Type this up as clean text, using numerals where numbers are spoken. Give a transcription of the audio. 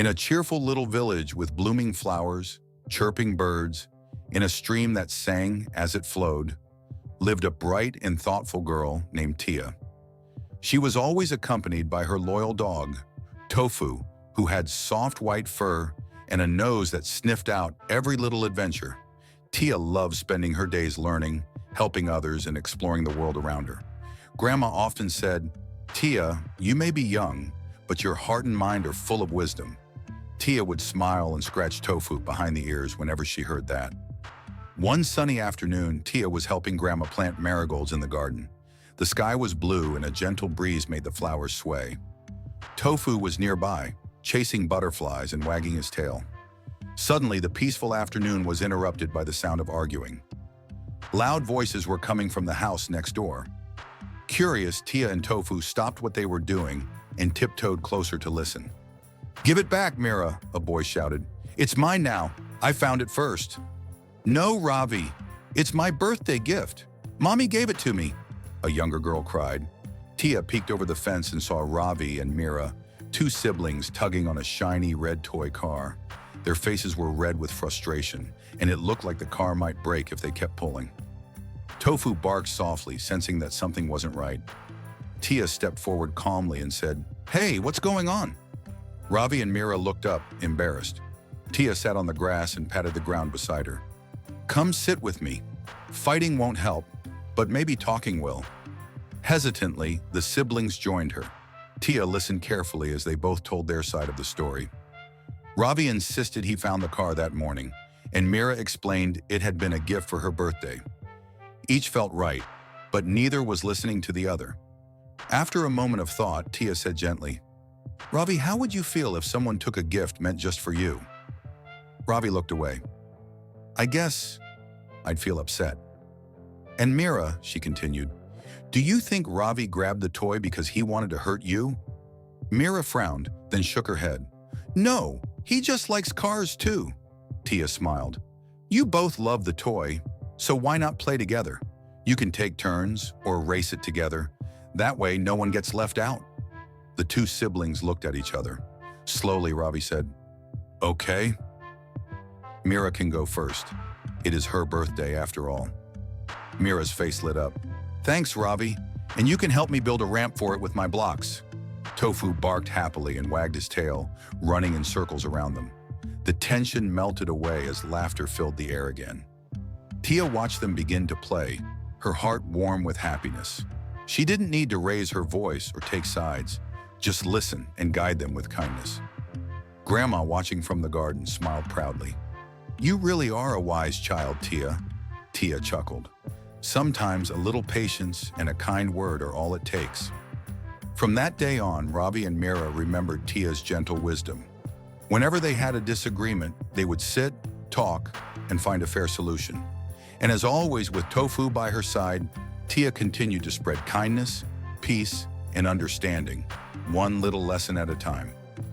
In a cheerful little village with blooming flowers, chirping birds, in a stream that sang as it flowed, lived a bright and thoughtful girl named Tia. She was always accompanied by her loyal dog, Tofu, who had soft white fur and a nose that sniffed out every little adventure. Tia loved spending her days learning, helping others, and exploring the world around her. Grandma often said, "Tia, you may be young, but your heart and mind are full of wisdom." Tia would smile and scratch Tofu behind the ears whenever she heard that. One sunny afternoon, Tia was helping Grandma plant marigolds in the garden. The sky was blue and a gentle breeze made the flowers sway. Tofu was nearby, chasing butterflies and wagging his tail. Suddenly, the peaceful afternoon was interrupted by the sound of arguing. Loud voices were coming from the house next door. Curious, Tia and Tofu stopped what they were doing and tiptoed closer to listen. "Give it back, Meera," a boy shouted. "It's mine now. I found it first." "No, Ravi. It's my birthday gift. Mommy gave it to me," a younger girl cried. Tia peeked over the fence and saw Ravi and Meera, two siblings tugging on a shiny red toy car. Their faces were red with frustration, and it looked like the car might break if they kept pulling. Tofu barked softly, sensing that something wasn't right. Tia stepped forward calmly and said, "Hey, what's going on?" Ravi and Meera looked up, embarrassed. Tia sat on the grass and patted the ground beside her. "Come sit with me. Fighting won't help, but maybe talking will." Hesitantly, the siblings joined her. Tia listened carefully as they both told their side of the story. Ravi insisted he found the car that morning, and Meera explained it had been a gift for her birthday. Each felt right, but neither was listening to the other. After a moment of thought, Tia said gently, "Ravi, how would you feel if someone took a gift meant just for you?" Ravi looked away. "I guess I'd feel upset." "And Meera," she continued, "do you think Ravi grabbed the toy because he wanted to hurt you?" Meera frowned, then shook her head. "No, he just likes cars too." Tia smiled. "You both love the toy, so why not play together? You can take turns or race it together. That way, no one gets left out." The two siblings looked at each other. Slowly, Ravi said, "Okay." "Meera can go first. It is her birthday after all." Meera's face lit up. "Thanks, Ravi, and you can help me build a ramp for it with my blocks." Tofu barked happily and wagged his tail, running in circles around them. The tension melted away as laughter filled the air again. Tia watched them begin to play, her heart warm with happiness. She didn't need to raise her voice or take sides, just listen and guide them with kindness. Grandma, watching from the garden, smiled proudly. "You really are a wise child, Tia." Tia chuckled. "Sometimes a little patience and a kind word are all it takes." From that day on, Ravi and Meera remembered Tia's gentle wisdom. Whenever they had a disagreement, they would sit, talk, and find a fair solution. And as always, with Tofu by her side, Tia continued to spread kindness, peace, and understanding, one little lesson at a time.